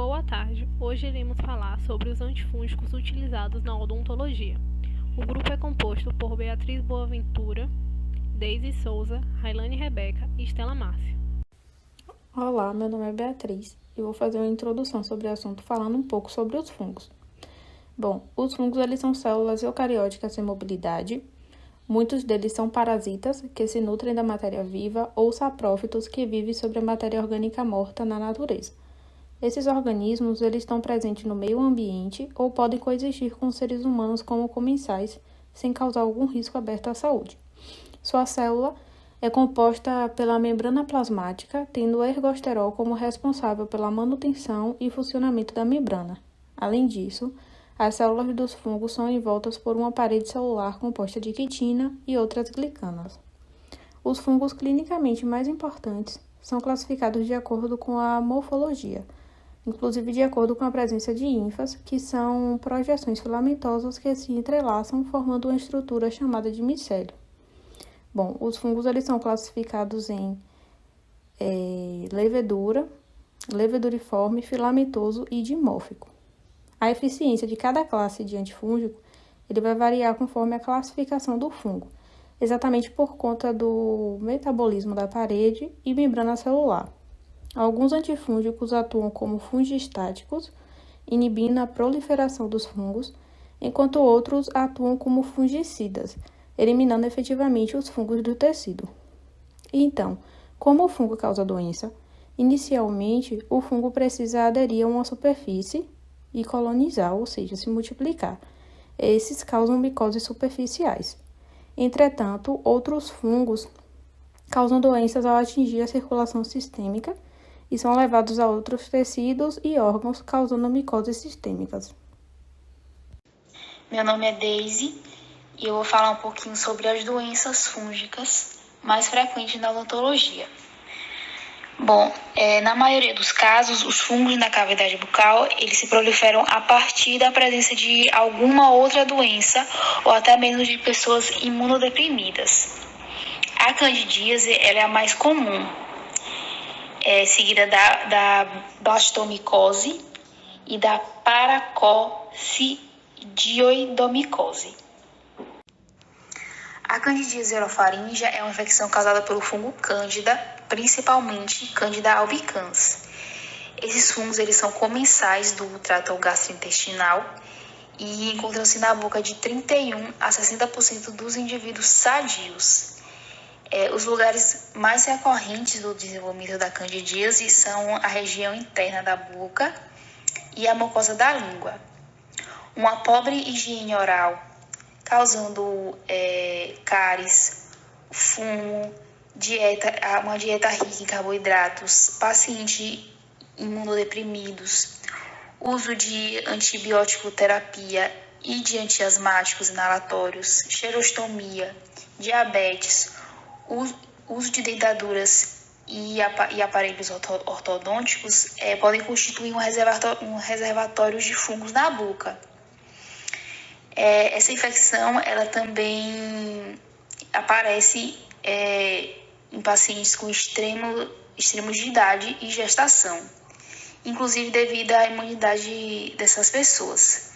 Boa tarde, hoje iremos falar sobre os antifúngicos utilizados na odontologia. O grupo é composto por Beatriz Boaventura, Deise Souza, Railane Rebeca e Estela Márcia. Olá, meu nome é Beatriz e vou fazer uma introdução sobre o assunto falando um pouco sobre os fungos. Bom, os fungos eles são células eucarióticas sem mobilidade. Muitos deles são parasitas que se nutrem da matéria viva ou saprófitos que vivem sobre a matéria orgânica morta na natureza. Esses organismos eles estão presentes no meio ambiente ou podem coexistir com seres humanos como comensais, sem causar algum risco aberto à saúde. Sua célula é composta pela membrana plasmática, tendo o ergosterol como responsável pela manutenção e funcionamento da membrana. Além disso, as células dos fungos são envoltas por uma parede celular composta de quitina e outras glicanas. Os fungos clinicamente mais importantes são classificados de acordo com a morfologia, inclusive de acordo com a presença de ínfas, que são projeções filamentosas que se entrelaçam formando uma estrutura chamada de micélio. Bom, os fungos eles são classificados em leveduriforme, filamentoso e dimórfico. A eficiência de cada classe de antifúngico ele vai variar conforme a classificação do fungo, exatamente por conta do metabolismo da parede e membrana celular. Alguns antifúngicos atuam como fungistáticos, inibindo a proliferação dos fungos, enquanto outros atuam como fungicidas, eliminando efetivamente os fungos do tecido. Então, como o fungo causa doença, inicialmente o fungo precisa aderir a uma superfície e colonizar, ou seja, se multiplicar. Esses causam micoses superficiais. Entretanto, outros fungos causam doenças ao atingir a circulação sistêmica e são levados a outros tecidos e órgãos, causando micoses sistêmicas. Meu nome é Deise e eu vou falar um pouquinho sobre as doenças fúngicas mais frequentes na odontologia. Bom, na maioria dos casos, os fungos na cavidade bucal, eles se proliferam a partir da presença de alguma outra doença ou até mesmo de pessoas imunodeprimidas. A candidíase, ela é a mais comum, seguida da blastomicose e da paracocidioidomicose. A candidíase orofaríngea é uma infecção causada pelo fungo Cândida, principalmente Cândida albicans. Esses fungos eles são comensais do trato gastrointestinal e encontram-se na boca de 31 a 60% dos indivíduos sadios. Os lugares mais recorrentes do desenvolvimento da candidíase são a região interna da boca e a mucosa da língua. Uma pobre higiene oral, causando cáries, fumo, uma dieta rica em carboidratos, pacientes imunodeprimidos, uso de antibiótico terapia e de antiasmáticos inalatórios, xerostomia, diabetes, uso de dentaduras e aparelhos ortodônticos podem constituir um reservatório de fungos na boca. Essa infecção ela também aparece em pacientes com extremos de idade e gestação, inclusive devido à imunidade dessas pessoas.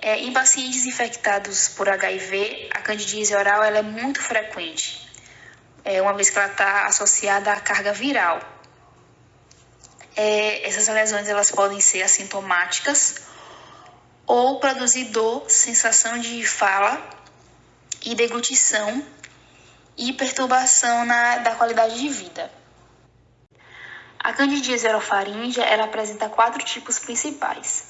Em pacientes infectados por HIV, a candidíase oral ela é muito frequente, uma vez que ela está associada à carga viral. Essas lesões elas podem ser assintomáticas ou produzir dor, sensação de fala e deglutição e perturbação da qualidade de vida. A candidíase orofaríngea ela apresenta 4 tipos principais: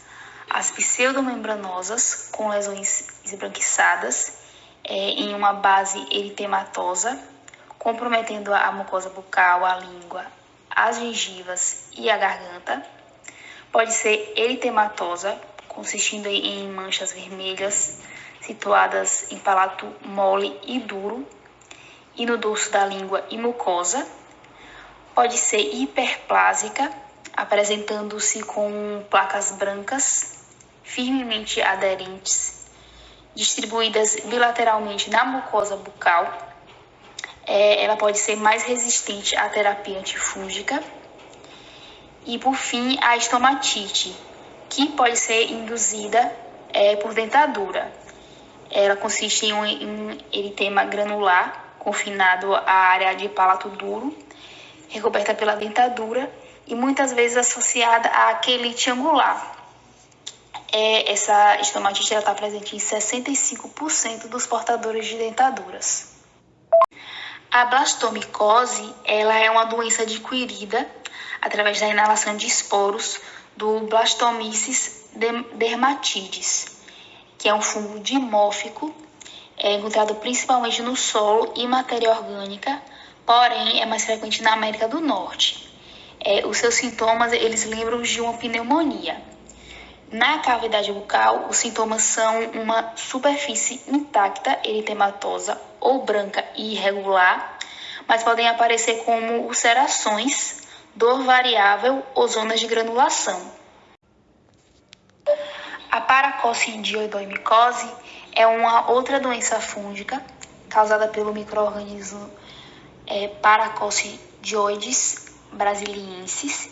as pseudomembranosas, com lesões esbranquiçadas em uma base eritematosa, comprometendo a mucosa bucal, a língua, as gengivas e a garganta. Pode ser eritematosa, consistindo em manchas vermelhas situadas em palato mole e duro e no dorso da língua e mucosa. Pode ser hiperplásica, apresentando-se com placas brancas firmemente aderentes, distribuídas bilateralmente na mucosa bucal. Ela pode ser mais resistente à terapia antifúngica E, por fim, a estomatite, que pode ser induzida por dentadura. Ela consiste em um eritema granular, confinado à área de palato duro, recoberta pela dentadura e muitas vezes associada à quelite angular. Essa estomatite está presente em 65% dos portadores de dentaduras. A blastomicose ela é uma doença adquirida através da inalação de esporos do Blastomyces dermatitis, que é um fungo dimórfico, encontrado principalmente no solo e matéria orgânica, porém é mais frequente na América do Norte. Os seus sintomas eles lembram de uma pneumonia. Na cavidade bucal, os sintomas são uma superfície intacta, eritematosa ou branca e irregular, mas podem aparecer como ulcerações, dor variável ou zonas de granulação. A paracoccidioidomicose é uma outra doença fúngica causada pelo micro-organismo Paracoccidioides brasiliensis,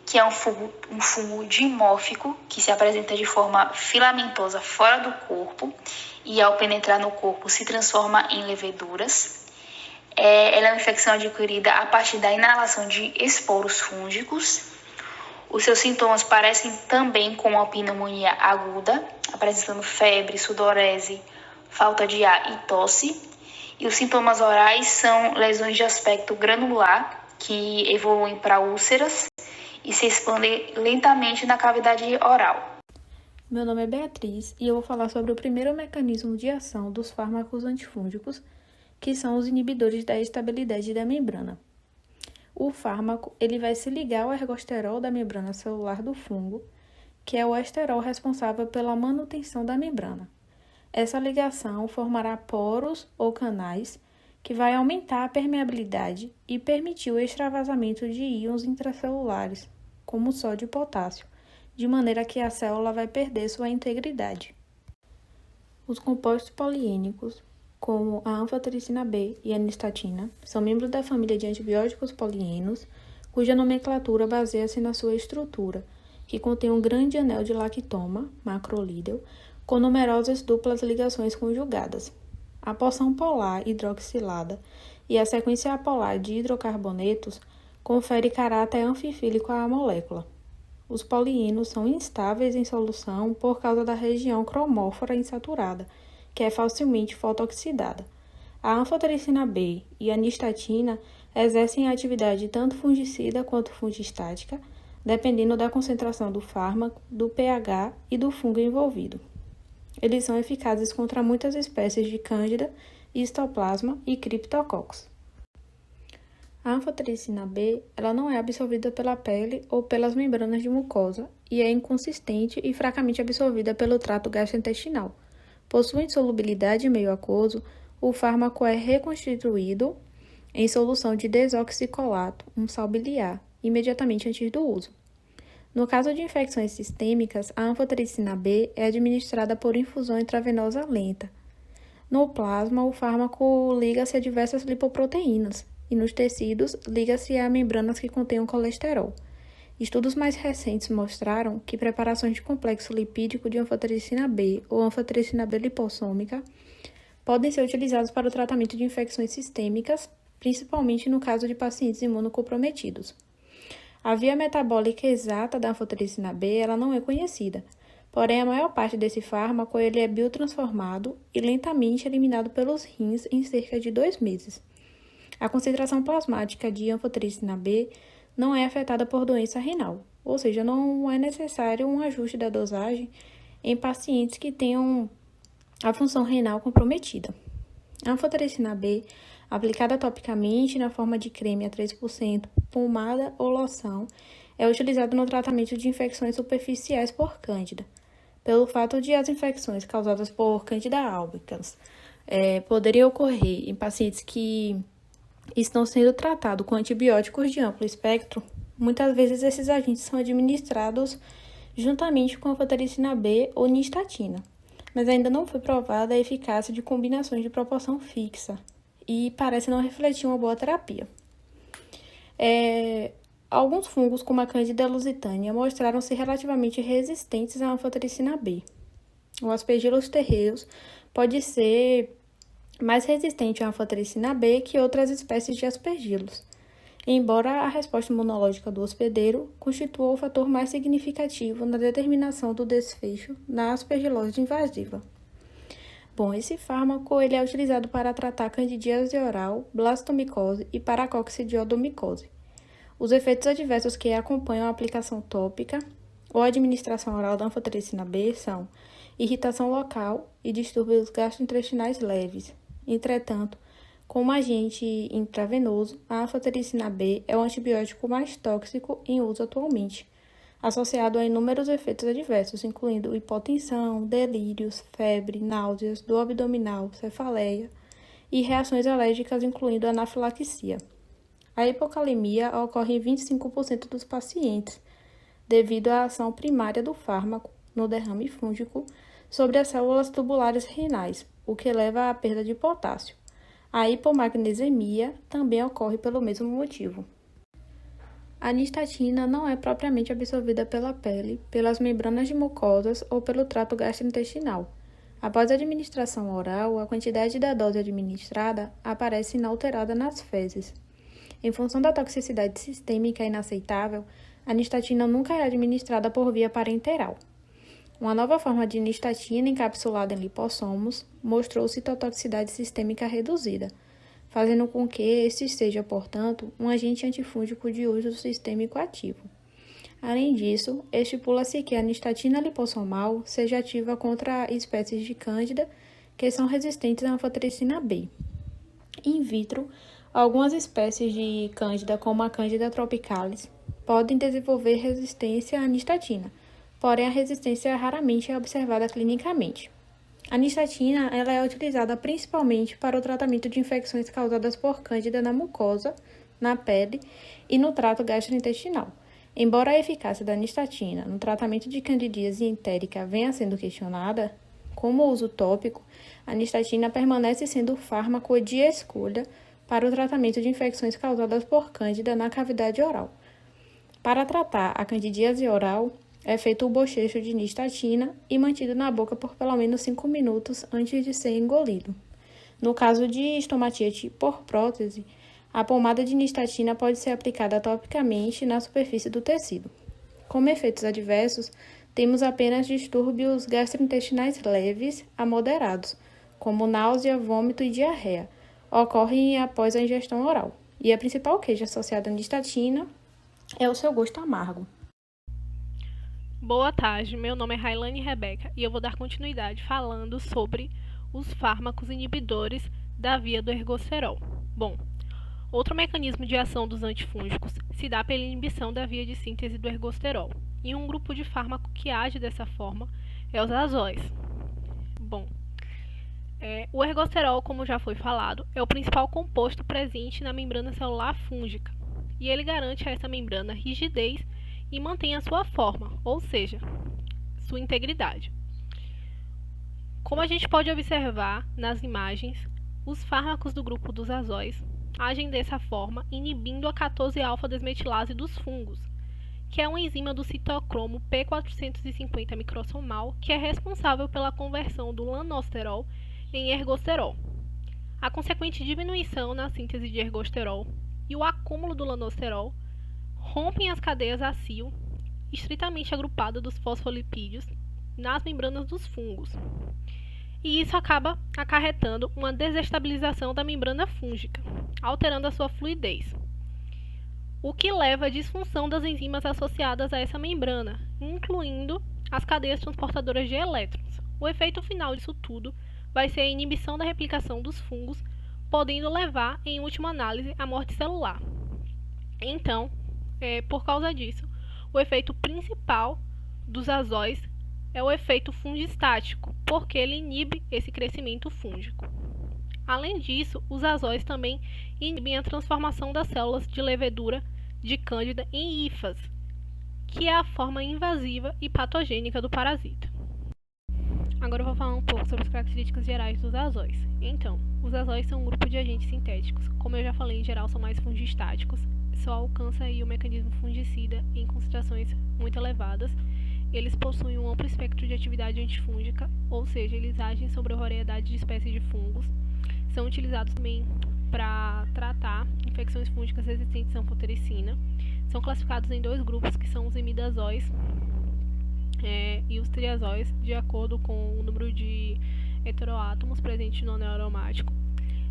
que é um fungo dimórfico que se apresenta de forma filamentosa fora do corpo e, ao penetrar no corpo, se transforma em leveduras. Ela é uma infecção adquirida a partir da inalação de esporos fúngicos. Os seus sintomas parecem também com uma pneumonia aguda, apresentando febre, sudorese, falta de ar e tosse. E os sintomas orais são lesões de aspecto granular, que evoluem para úlceras e se expandem lentamente na cavidade oral. Meu nome é Beatriz e eu vou falar sobre o primeiro mecanismo de ação dos fármacos antifúngicos, que são os inibidores da estabilidade da membrana. O fármaco ele vai se ligar ao ergosterol da membrana celular do fungo, que é o esterol responsável pela manutenção da membrana. Essa ligação formará poros ou canais, que vai aumentar a permeabilidade e permitir o extravasamento de íons intracelulares, como sódio e potássio, de maneira que a célula vai perder sua integridade. Os compostos poliênicos, como a anfotericina B e a nistatina, são membros da família de antibióticos polienos, cuja nomenclatura baseia-se na sua estrutura, que contém um grande anel de lactoma, macrolídeo, com numerosas duplas ligações conjugadas. A porção polar hidroxilada e a sequência apolar de hidrocarbonetos confere caráter anfifílico à molécula. Os polienos são instáveis em solução por causa da região cromófora insaturada, que é facilmente fotooxidada. A anfotericina B e a nistatina exercem a atividade tanto fungicida quanto fungistática, dependendo da concentração do fármaco, do pH e do fungo envolvido. Eles são eficazes contra muitas espécies de cândida, histoplasma e criptococcus. A anfotericina B ela não é absorvida pela pele ou pelas membranas de mucosa e é inconsistente e fracamente absorvida pelo trato gastrointestinal. Possui insolubilidade em meio aquoso, o fármaco é reconstituído em solução de desoxicolato, um sal biliar, imediatamente antes do uso. No caso de infecções sistêmicas, a anfotericina B é administrada por infusão intravenosa lenta. No plasma, o fármaco liga-se a diversas lipoproteínas e nos tecidos liga-se a membranas que contêm colesterol. Estudos mais recentes mostraram que preparações de complexo lipídico de anfotericina B ou anfotericina B lipossômica podem ser utilizados para o tratamento de infecções sistêmicas, principalmente no caso de pacientes imunocomprometidos. A via metabólica exata da anfotericina B ela não é conhecida, porém a maior parte desse fármaco ele é biotransformado e lentamente eliminado pelos rins em cerca de 2 meses. A concentração plasmática de anfotericina B não é afetada por doença renal, ou seja, não é necessário um ajuste da dosagem em pacientes que tenham a função renal comprometida. A anfotericina B, aplicada topicamente na forma de creme a 3%, pomada ou loção, é utilizada no tratamento de infecções superficiais por cândida, pelo fato de as infecções causadas por Candida albicans poderiam ocorrer em pacientes que estão sendo tratados com antibióticos de amplo espectro. Muitas vezes esses agentes são administrados juntamente com a anfotericina B ou nistatina, mas ainda não foi provada a eficácia de combinações de proporção fixa e parece não refletir uma boa terapia. alguns fungos, como a Candida lusitania, mostraram-se relativamente resistentes à anfotericina B. O Aspergillus terreus pode ser mais resistente à anfotericina B que outras espécies de aspergillus, embora a resposta imunológica do hospedeiro constitua o fator mais significativo na determinação do desfecho na aspergilose invasiva. Bom, esse fármaco ele é utilizado para tratar candidíase oral, blastomicose e paracoccidiodomicose. Os efeitos adversos que acompanham a aplicação tópica ou administração oral da anfotericina B são irritação local e distúrbios gastrointestinais leves. Entretanto, como agente intravenoso, a anfotericina B é o antibiótico mais tóxico em uso atualmente, associado a inúmeros efeitos adversos, incluindo hipotensão, delírios, febre, náuseas, dor abdominal, cefaleia e reações alérgicas, incluindo anafilaxia. A hipocalemia ocorre em 25% dos pacientes, devido à ação primária do fármaco no derrame fúngico sobre as células tubulares renais, o que leva à perda de potássio. A hipomagnesemia também ocorre pelo mesmo motivo. A nistatina não é propriamente absorvida pela pele, pelas membranas de mucosas ou pelo trato gastrointestinal. Após a administração oral, a quantidade da dose administrada aparece inalterada nas fezes. Em função da toxicidade sistêmica inaceitável, a nistatina nunca é administrada por via parenteral. Uma nova forma de nistatina encapsulada em lipossomos mostrou citotoxicidade sistêmica reduzida, fazendo com que este seja, portanto, um agente antifúngico de uso sistêmico ativo. Além disso, estipula-se que a nistatina lipossomal seja ativa contra espécies de cândida que são resistentes à anfotericina B. In vitro, algumas espécies de cândida, como a Candida tropicalis, podem desenvolver resistência à nistatina, porém a resistência raramente é observada clinicamente. A nistatina ela é utilizada principalmente para o tratamento de infecções causadas por cândida na mucosa, na pele e no trato gastrointestinal. Embora a eficácia da nistatina no tratamento de candidíase entérica venha sendo questionada, como uso tópico, a nistatina permanece sendo o fármaco de escolha para o tratamento de infecções causadas por cândida na cavidade oral. Para tratar a candidíase oral, é feito o bochecho de nistatina e mantido na boca por pelo menos 5 minutos antes de ser engolido. No caso de estomatite por prótese, a pomada de nistatina pode ser aplicada topicamente na superfície do tecido. Como efeitos adversos, temos apenas distúrbios gastrointestinais leves a moderados, como náusea, vômito e diarreia. Ocorrem após a ingestão oral. E a principal queixa associada à nistatina é o seu gosto amargo. Boa tarde, meu nome é Railane Rebeca e eu vou dar continuidade falando sobre os fármacos inibidores da via do ergosterol. Bom, outro mecanismo de ação dos antifúngicos se dá pela inibição da via de síntese do ergosterol, e um grupo de fármaco que age dessa forma é os azóis. Bom, o ergosterol, como já foi falado, é o principal composto presente na membrana celular fúngica, e ele garante a essa membrana rigidez e mantém a sua forma, ou seja, sua integridade. Como a gente pode observar nas imagens, os fármacos do grupo dos azóis agem dessa forma, inibindo a 14-alfa-desmetilase dos fungos, que é uma enzima do citocromo P450 microsomal, que é responsável pela conversão do lanosterol em ergosterol. A consequente diminuição na síntese de ergosterol e o acúmulo do lanosterol rompem as cadeias acil, estritamente agrupadas dos fosfolipídios, nas membranas dos fungos. E isso acaba acarretando uma desestabilização da membrana fúngica, alterando a sua fluidez, o que leva à disfunção das enzimas associadas a essa membrana, incluindo as cadeias transportadoras de elétrons. O efeito final disso tudo vai ser a inibição da replicação dos fungos, podendo levar, em última análise, à morte celular. Então, por causa disso, o efeito principal dos azóis é o efeito fungistático, porque ele inibe esse crescimento fúngico. Além disso, os azóis também inibem a transformação das células de levedura de cândida em hifas, que é a forma invasiva e patogênica do parasita. Agora eu vou falar um pouco sobre as características gerais dos azóis. Então, os azóis são um grupo de agentes sintéticos. Como eu já falei, em geral são mais fungistáticos, só alcança aí o mecanismo fungicida em concentrações muito elevadas. Eles possuem um amplo espectro de atividade antifúngica, ou seja, eles agem sobre a variedade de espécies de fungos. São utilizados também para tratar infecções fúngicas resistentes à anfotericina. São classificados em 2 grupos, que são os imidazóis e os triazóis, de acordo com o número de heteroátomos presentes no anel aromático.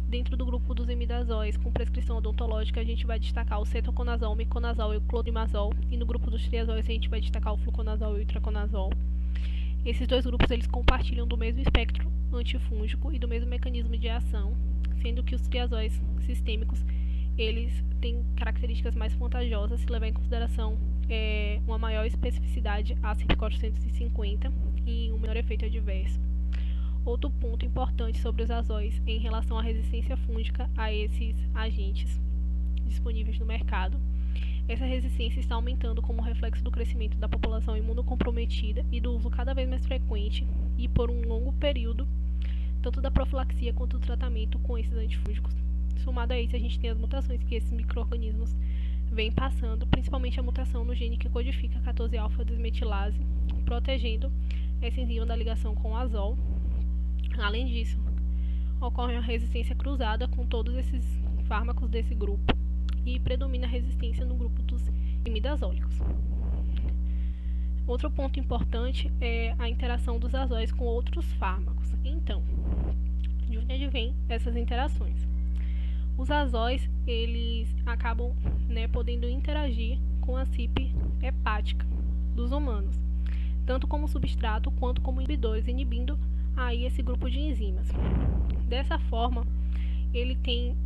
Dentro do grupo dos imidazóis, com prescrição odontológica, a gente vai destacar o cetoconazol, o miconazol e o clotrimazol. E no grupo dos triazóis, a gente vai destacar o fluconazol e o itraconazol. Esses 2 grupos eles compartilham do mesmo espectro antifúngico e do mesmo mecanismo de ação, sendo que os triazóis sistêmicos eles têm características mais vantajosas se levar em consideração uma maior especificidade a CYP450 e um menor efeito adverso. Outro ponto importante sobre os azóis em relação à resistência fúngica a esses agentes disponíveis no mercado. Essa resistência está aumentando como reflexo do crescimento da população imunocomprometida e do uso cada vez mais frequente e por um longo período, tanto da profilaxia quanto do tratamento com esses antifúngicos. Somado a isso, a gente tem as mutações que esses micro-organismos vêm passando, principalmente a mutação no gene que codifica a 14-alfa-desmetilase, protegendo essa enzima da ligação com o azol. Além disso, ocorre uma resistência cruzada com todos esses fármacos desse grupo e predomina a resistência no grupo dos imidazólicos. Outro ponto importante é a interação dos azóis com outros fármacos. Então, de onde advém essas interações? Os azóis, eles acabam podendo interagir com a CYP hepática dos humanos, tanto como substrato quanto como inibidores, inibindo aí esse grupo de enzimas. Dessa forma, ele tem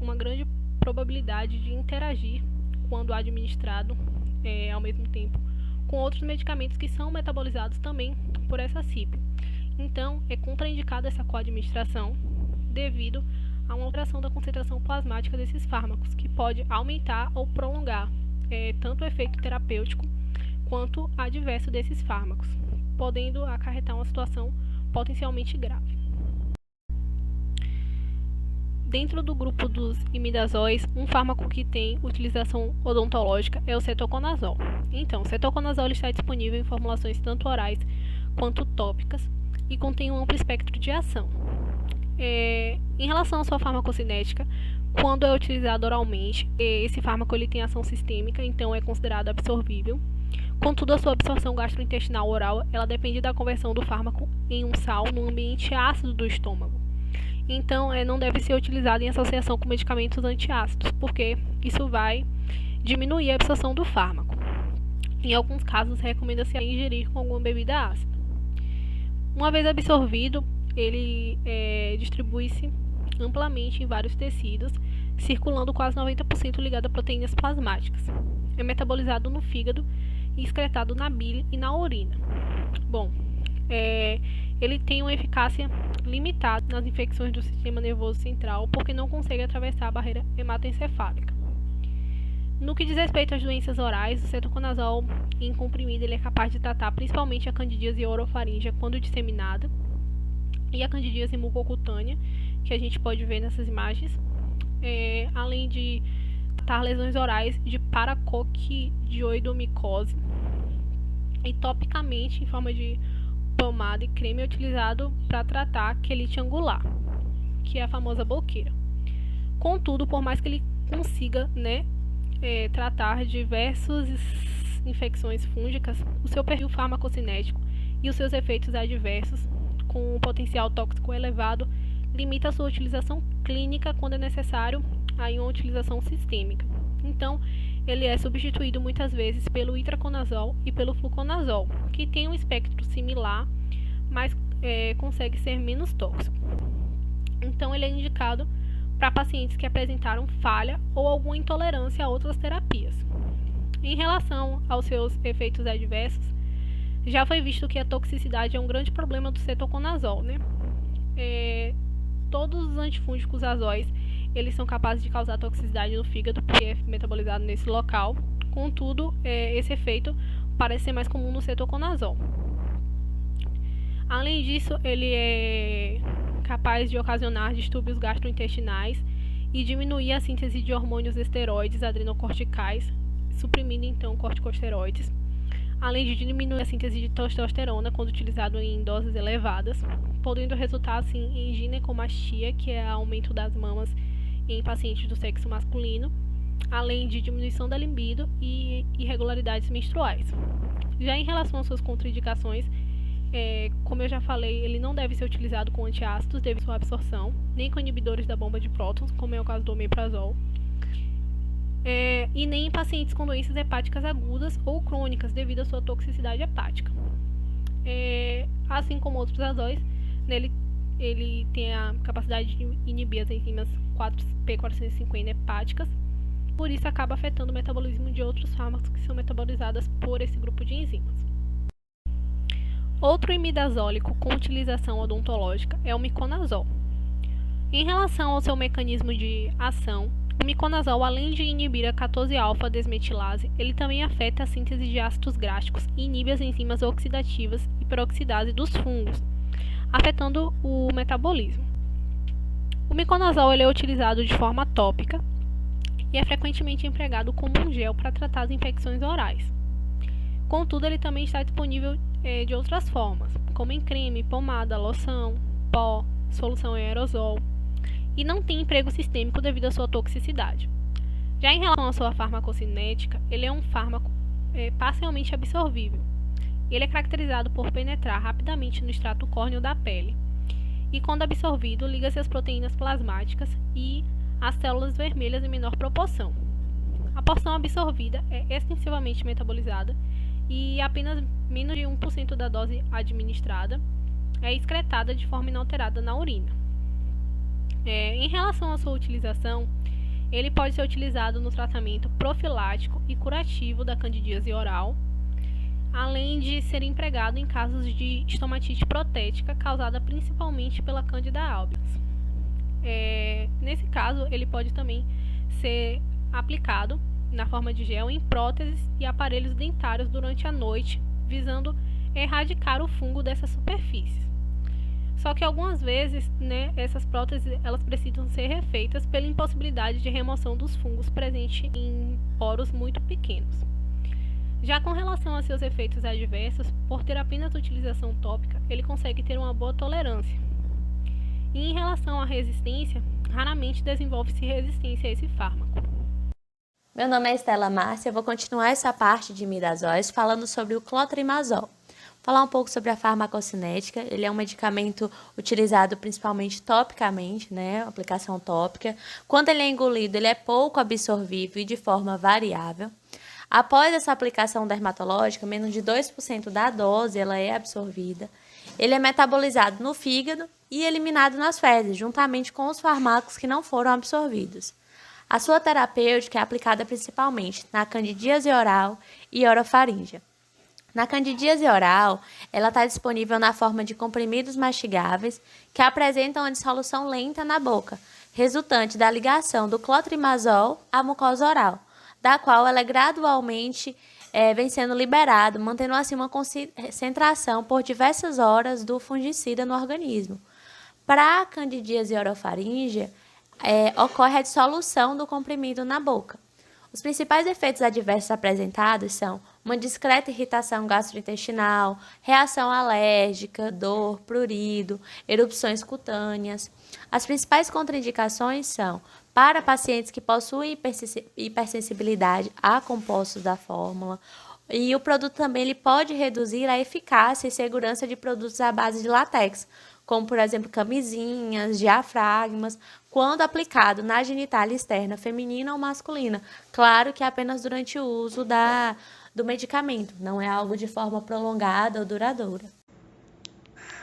uma grande probabilidade de interagir, quando administrado ao mesmo tempo, com outros medicamentos que são metabolizados também por essa CYP. Então, é contraindicada essa coadministração devido a uma alteração da concentração plasmática desses fármacos, que pode aumentar ou prolongar tanto o efeito terapêutico quanto adverso desses fármacos, podendo acarretar uma situação potencialmente grave. Dentro do grupo dos imidazóis, um fármaco que tem utilização odontológica é o cetoconazol. Então, o cetoconazol está disponível em formulações tanto orais quanto tópicas e contém um amplo espectro de ação. Em relação à sua farmacocinética, quando é utilizado oralmente, esse fármaco ele tem ação sistêmica, então é considerado absorvível. Contudo, a sua absorção gastrointestinal oral ela depende da conversão do fármaco em um sal no ambiente ácido do estômago. Então, não deve ser utilizado em associação com medicamentos antiácidos, porque isso vai diminuir a absorção do fármaco. Em alguns casos, recomenda-se ingerir com alguma bebida ácida. Uma vez absorvido, ele distribui-se amplamente em vários tecidos, circulando quase 90% ligado a proteínas plasmáticas. É metabolizado no fígado e excretado na bile e na urina. Bom, ele tem uma eficácia limitada nas infecções do sistema nervoso central, porque não consegue atravessar a barreira hematoencefálica. No que diz respeito às doenças orais, o cetoconazol em comprimido ele é capaz de tratar principalmente a candidíase orofaríngea quando disseminada e a candidíase mucocutânea, que a gente pode ver nessas imagens, além de tratar lesões orais de paracoccidioidomicose e topicamente em forma de pomada e creme é utilizado para tratar quelite angular, que é a famosa boqueira. Contudo, por mais que ele consiga tratar diversas infecções fúngicas, o seu perfil farmacocinético e os seus efeitos adversos, com um potencial tóxico elevado, limita a sua utilização clínica quando é necessário aí uma utilização sistêmica. Então, ele é substituído muitas vezes pelo itraconazol e pelo fluconazol, que tem um espectro similar, mas consegue ser menos tóxico. Então, ele é indicado para pacientes que apresentaram falha ou alguma intolerância a outras terapias. Em relação aos seus efeitos adversos, já foi visto que a toxicidade é um grande problema do cetoconazol, Todos os antifúngicos azóis, eles são capazes de causar toxicidade no fígado, porque é metabolizado nesse local. Contudo, esse efeito parece ser mais comum no cetoconazol. Além disso, ele é capaz de ocasionar distúrbios gastrointestinais e diminuir a síntese de hormônios esteroides adrenocorticais, suprimindo então corticosteroides, além de diminuir a síntese de testosterona quando utilizado em doses elevadas, podendo resultar assim em ginecomastia, que é aumento das mamas em pacientes do sexo masculino, além de diminuição da libido e irregularidades menstruais. Já em relação às suas contraindicações, como eu já falei, ele não deve ser utilizado com antiácidos devido à sua absorção, nem com inibidores da bomba de prótons, como é o caso do omeprazol, e nem em pacientes com doenças hepáticas agudas ou crônicas devido à sua toxicidade hepática. Assim como outros azóis, ele tem a capacidade de inibir as enzimas P450 hepáticas, por isso acaba afetando o metabolismo de outros fármacos que são metabolizados por esse grupo de enzimas. Outro imidazólico com utilização odontológica é o miconazol. Em relação ao seu mecanismo de ação, o miconazol, além de inibir a 14-alfa-desmetilase, ele também afeta a síntese de ácidos gráficos e inibe as enzimas oxidativas e peroxidase dos fungos, afetando o metabolismo. O miconazol ele é utilizado de forma tópica e é frequentemente empregado como um gel para tratar as infecções orais. Contudo, ele também está disponível de outras formas, como em creme, pomada, loção, pó, solução em aerosol, e não tem emprego sistêmico devido à sua toxicidade. Já em relação à sua farmacocinética, ele é um fármaco parcialmente absorvível. Ele é caracterizado por penetrar rapidamente no extrato córneo da pele, e quando absorvido, liga-se às proteínas plasmáticas e às células vermelhas em menor proporção. A porção absorvida é extensivamente metabolizada e apenas menos de 1% da dose administrada é excretada de forma inalterada na urina. Em relação à sua utilização, ele pode ser utilizado no tratamento profilático e curativo da candidíase oral, além de ser empregado em casos de estomatite protética causada principalmente pela Candida albicans. Nesse caso, ele pode também ser aplicado na forma de gel em próteses e aparelhos dentários durante a noite, visando erradicar o fungo dessas superfícies. Só que algumas vezes, essas próteses elas precisam ser refeitas pela impossibilidade de remoção dos fungos presentes em poros muito pequenos. Já com relação a seus efeitos adversos, por ter apenas utilização tópica, ele consegue ter uma boa tolerância. E em relação à resistência, raramente desenvolve-se resistência a esse fármaco. Meu nome é Estela Márcia, eu vou continuar essa parte de imidazóis falando sobre o clotrimazol. Falar um pouco sobre a farmacocinética, ele é um medicamento utilizado principalmente topicamente, aplicação tópica. Quando ele é engolido, ele é pouco absorvível e de forma variável. Após essa aplicação dermatológica, menos de 2% da dose ela é absorvida. Ele é metabolizado no fígado e eliminado nas fezes, juntamente com os fármacos que não foram absorvidos. A sua terapêutica é aplicada principalmente na candidíase oral e orofaríngea. Na candidíase oral, ela está disponível na forma de comprimidos mastigáveis que apresentam uma dissolução lenta na boca, resultante da ligação do clotrimazol à mucosa oral, da qual ela gradualmente vem sendo liberado, mantendo assim uma concentração por diversas horas do fungicida no organismo. Para a candidíase orofaríngea, ocorre a dissolução do comprimido na boca. Os principais efeitos adversos apresentados são uma discreta irritação gastrointestinal, reação alérgica, dor, prurido, erupções cutâneas. As principais contraindicações são para pacientes que possuem hipersensibilidade a compostos da fórmula, e o produto também ele pode reduzir a eficácia e segurança de produtos à base de látex, como, por exemplo, camisinhas, diafragmas, quando aplicado na genitália externa feminina ou masculina. Claro que apenas durante o uso do medicamento, não é algo de forma prolongada ou duradoura.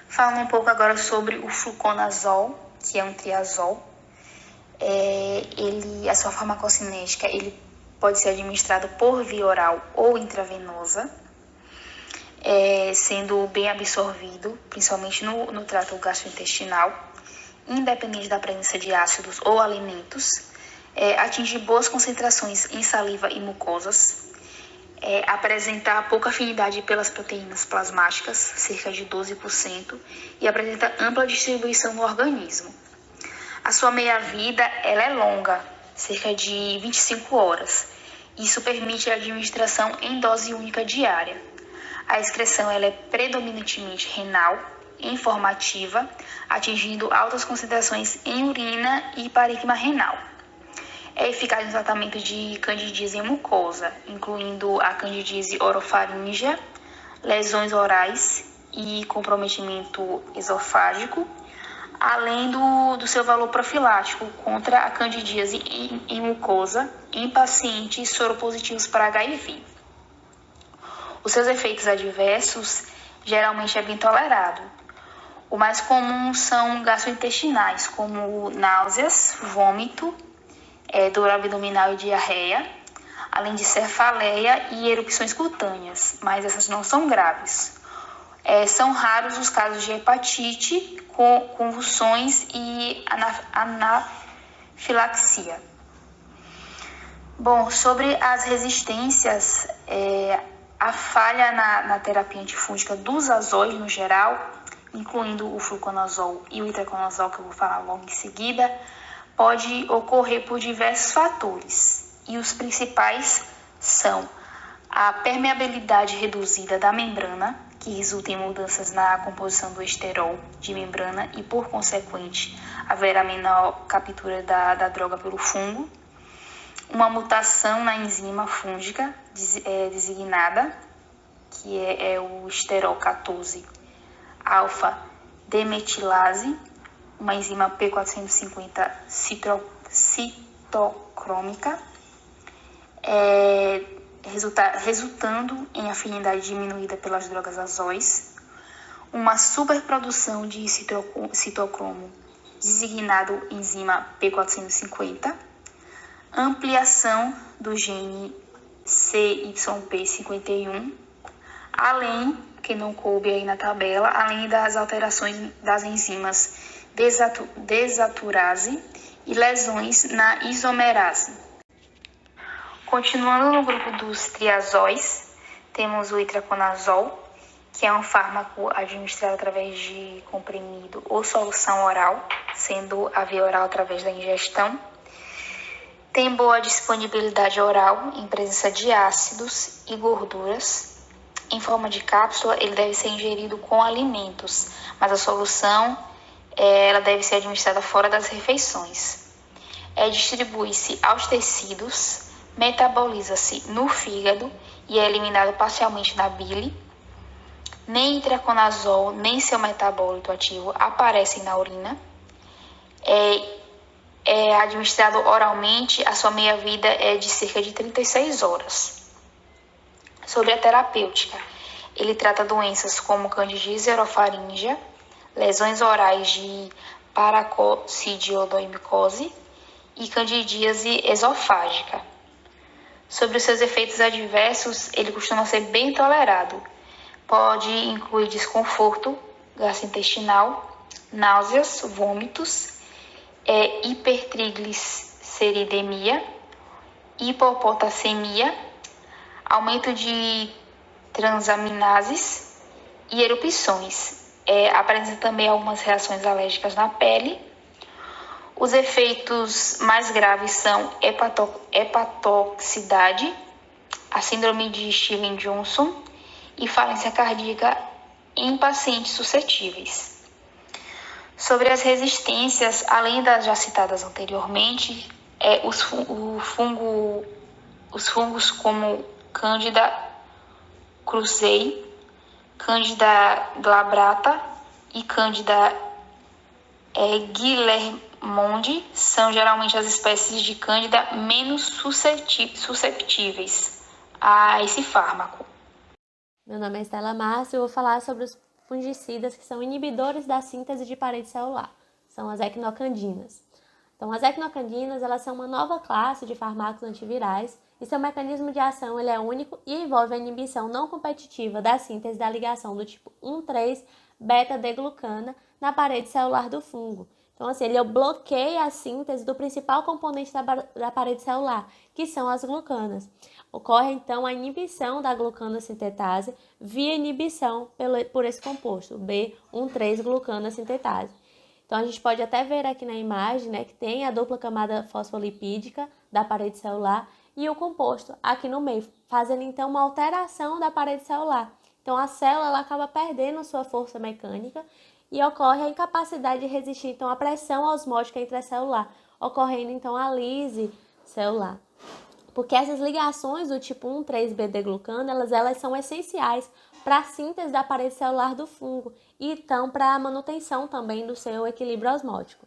Falando um pouco agora sobre o fluconazol, que é um triazol. A sua farmacocinética ele pode ser administrado por via oral ou intravenosa, sendo bem absorvido, principalmente no trato gastrointestinal, independente da presença de ácidos ou alimentos, atinge boas concentrações em saliva e mucosas, apresenta pouca afinidade pelas proteínas plasmáticas, cerca de 12%, e apresenta ampla distribuição no organismo. A sua meia-vida ela é longa, cerca de 25 horas. Isso permite a administração em dose única diária. A excreção ela é predominantemente renal, informativa, atingindo altas concentrações em urina e parênquima renal. É eficaz no tratamento de candidíase em mucosa, incluindo a candidíase orofaríngea, lesões orais e comprometimento esofágico, além do seu valor profilático contra a candidíase em mucosa em pacientes soropositivos para HIV. Os seus efeitos adversos geralmente é bem tolerado. O mais comum são gastrointestinais, como náuseas, vômito, dor abdominal e diarreia, além de cefaleia e erupções cutâneas, mas essas não são graves. São raros os casos de hepatite, convulsões e anafilaxia. Bom, sobre as resistências, a falha na terapia antifúngica dos azóis no geral, incluindo o fluconazol e o itraconazol, que eu vou falar logo em seguida, pode ocorrer por diversos fatores. E os principais são a permeabilidade reduzida da membrana, que resulta em mudanças na composição do esterol de membrana e, por consequente, haverá menor captura da droga pelo fungo. Uma mutação na enzima fúngica designada, que é o esterol 14 alfa-demetilase, uma enzima P450 citocrômica, resultando em afinidade diminuída pelas drogas azóis, uma superprodução de citocromo, designado enzima P450, ampliação do gene CYP51, além, que não coube aí na tabela, além das alterações das enzimas desaturase e lesões na isomerase. Continuando no grupo dos triazóis, temos o itraconazol, que é um fármaco administrado através de comprimido ou solução oral, sendo a via oral através da ingestão. Tem boa disponibilidade oral em presença de ácidos e gorduras. Em forma de cápsula, ele deve ser ingerido com alimentos, mas a solução ela deve ser administrada fora das refeições. Distribui-se aos tecidos, metaboliza-se no fígado e é eliminado parcialmente na bile. Nem itraconazol, nem seu metabólito ativo aparecem na urina. É administrado oralmente, a sua meia-vida é de cerca de 36 horas. Sobre a terapêutica, ele trata doenças como candidíase orofaríngea, lesões orais de paracocidioidomicose e candidíase esofágica. Sobre os seus efeitos adversos, ele costuma ser bem tolerado. Pode incluir desconforto gastrointestinal, náuseas, vômitos, hipertrigliceridemia, hipopotassemia, aumento de transaminases e erupções. Apresenta também algumas reações alérgicas na pele. Os efeitos mais graves são hepatotoxicidade, a síndrome de Stevens-Johnson e falência cardíaca em pacientes suscetíveis. Sobre as resistências, além das já citadas anteriormente, os fungos como Candida krusei, Candida glabrata e Candida guillermondi são geralmente as espécies de Candida menos susceptíveis a esse fármaco. Meu nome é Estela Márcia e eu vou falar sobre os fungicidas que são inibidores da síntese de parede celular. São as ecnocandinas. Então, as ecnocandinas elas são uma nova classe de fármacos antivirais e seu mecanismo de ação ele é único e envolve a inibição não competitiva da síntese da ligação do tipo 1,3-beta-deglucana na parede celular do fungo. Então, assim, ele bloqueia a síntese do principal componente da parede celular, que são as glucanas. Ocorre, então, a inibição da glucana sintetase via inibição por esse composto, B13-glucana sintetase. Então, a gente pode até ver aqui na imagem, né, que tem a dupla camada fosfolipídica da parede celular e o composto aqui no meio, fazendo então uma alteração da parede celular. Então, a célula ela acaba perdendo sua força mecânica e ocorre a incapacidade de resistir então à pressão osmótica intracelular, ocorrendo então a lise celular. Porque essas ligações do tipo 1,3-beta-glucano, elas são essenciais para a síntese da parede celular do fungo e então para a manutenção também do seu equilíbrio osmótico.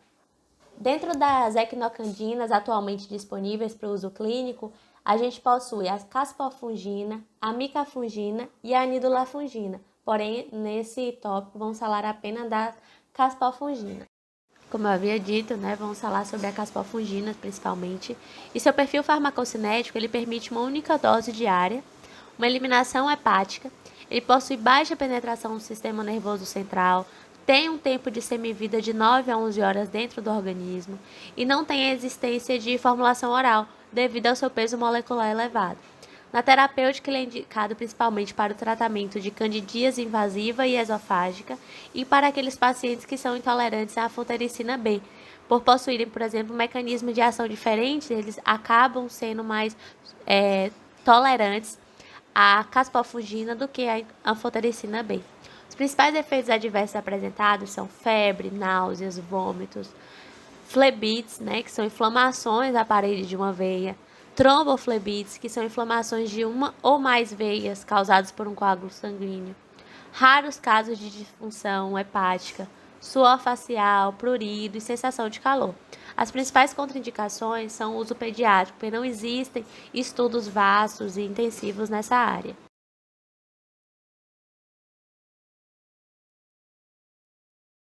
Dentro das equinocandinas atualmente disponíveis para uso clínico, a gente possui a caspofungina, a micafungina e a anidulafungina. Porém, nesse tópico, vamos falar apenas da caspofungina. Como eu havia dito, né, vamos falar sobre a caspofungina principalmente. E seu perfil farmacocinético, ele permite uma única dose diária, uma eliminação hepática, ele possui baixa penetração no sistema nervoso central, tem um tempo de semivida de 9 a 11 horas dentro do organismo e não tem a existência de formulação oral, devido ao seu peso molecular elevado. Na terapêutica, ele é indicado principalmente para o tratamento de candidíase invasiva e esofágica e para aqueles pacientes que são intolerantes à anfotericina B. Por possuírem, por exemplo, um mecanismo de ação diferente, eles acabam sendo mais tolerantes à caspofungina do que à anfotericina B. Os principais efeitos adversos apresentados são febre, náuseas, vômitos, flebites, né, que são inflamações da parede de uma veia, tromboflebites, que são inflamações de uma ou mais veias causadas por um coágulo sanguíneo, raros casos de disfunção hepática, suor facial, prurido e sensação de calor. As principais contraindicações são o uso pediátrico, porque não existem estudos vastos e intensivos nessa área.